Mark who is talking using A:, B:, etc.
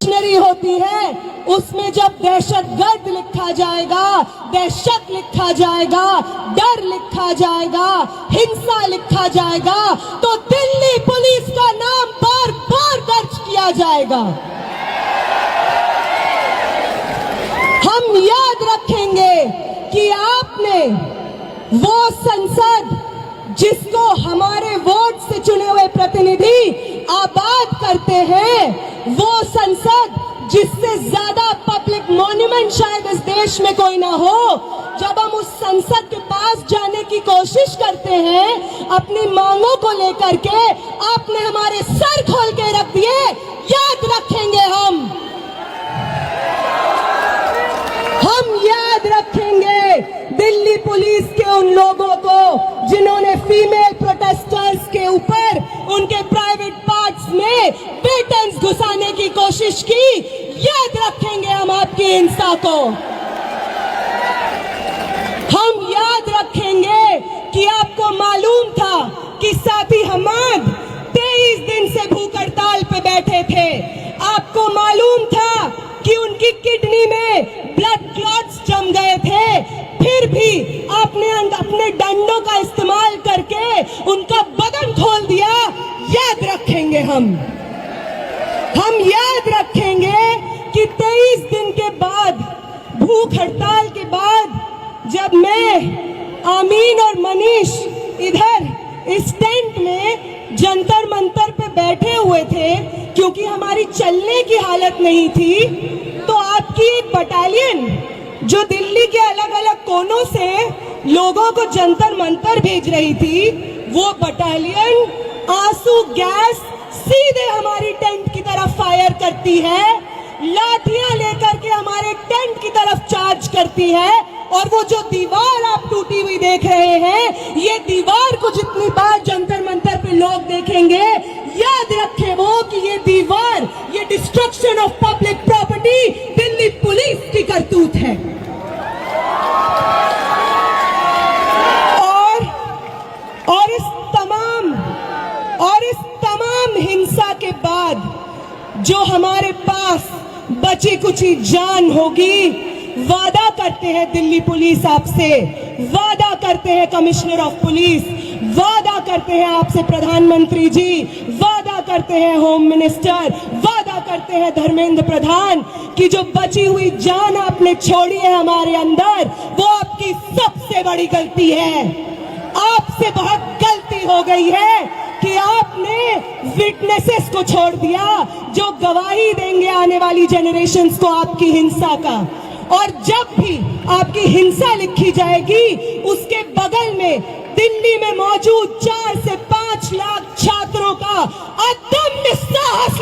A: Dictionary होती है, उसमें जब दहशतगर्द लिखा जाएगा, दहशत लिखा जाएगा, डर लिखा जाएगा, हिंसा लिखा जाएगा, तो दिल्ली पुलिस का नाम बार बार दर्ज किया जाएगा। हम याद रखेंगे कि आपने वो संसद जिसको हमारे वोट से चुने हुए प्रतिनिधि आबाद करते हैं, वो संसद जिससे ज्यादा पब्लिक मॉन्यूमेंट शायद इस देश में कोई ना हो, जब हम उस संसद के पास जाने की कोशिश करते हैं अपनी मांगों को लेकर के, आपने हमारे सर खोल के रख दिए। याद रखेंगे हम याद रखेंगे दिल्ली पुलिस के उन लोगों को जिन्होंने फीमेल प्रोटेस्टर्स के ऊपर उनके प्राइवेट पार्ट्स में पेटेंट्स घुसाने की कोशिश की। याद रखेंगे हम आपकी हिंसा को। हम याद रखेंगे कि आपको मालूम था कि साथी हमाद 23 दिन से भूख हड़ताल पे बैठे थे। आपको मालूम था कि उनकी किडनी में ब्लड क्लॉट्स जम गए थे, फिर भी आपने अपने डंडों का इस्तेमाल करके उनका बदन खोल दिया। याद रखेंगे हम याद रखेंगे कि 23 दिन के बाद, भूख हड़ताल के बाद, जब मैं, आमीन और मनीष इधर इस टेंट में जंतर मंतर पे बैठे हुए थे क्योंकि हमारी चलने की हालत नहीं थी, तो आपकी एक बटालियन जो दिल्ली के अलग अलग कोनों से लोगों को जंतर मंतर भेज रही थी, वो बटालियन आंसू गैस सीधे हमारी टेंट की तरफ फायर करती है, लाठियां लेकर के हमारे टेंट की तरफ चार्ज करती है। और वो जो दीवार आप टूटी हुई देख रहे हैं, ये दीवार को जितनी बार जंतर मंतर पे लोग देखेंगे, याद रखें वो कि ये दीवार, ये destruction of public property Delhi police की करतूत है। और इस तमाम हिंसा के बाद जो हमारे पास बची कुची जान होगी, वादा करते हैं दिल्ली पुलिस आपसे, वादा करते हैं कमिश्नर ऑफ पुलिस, वादा करते हैं आपसे प्रधानमंत्री जी, वादा करते हैं होम मिनिस्टर, वादा करते हैं धर्मेंद्र प्रधान कि जो बची हुई जान आपने छोड़ी है हमारे अंदर, वो आपकी सबसे बड़ी गलती है। आपसे बहुत गलती हो गई है कि आपने विटनेसेस को छोड़ दिया जो गवाही देंगे आने वाली जनरेशंस को आपकी हिंसा का। और जब भी आपकी हिंसा लिखी जाएगी, उसके बगल में दिल्ली में मौजूद 4 से 5 लाख छात्रों का अदम्य साहस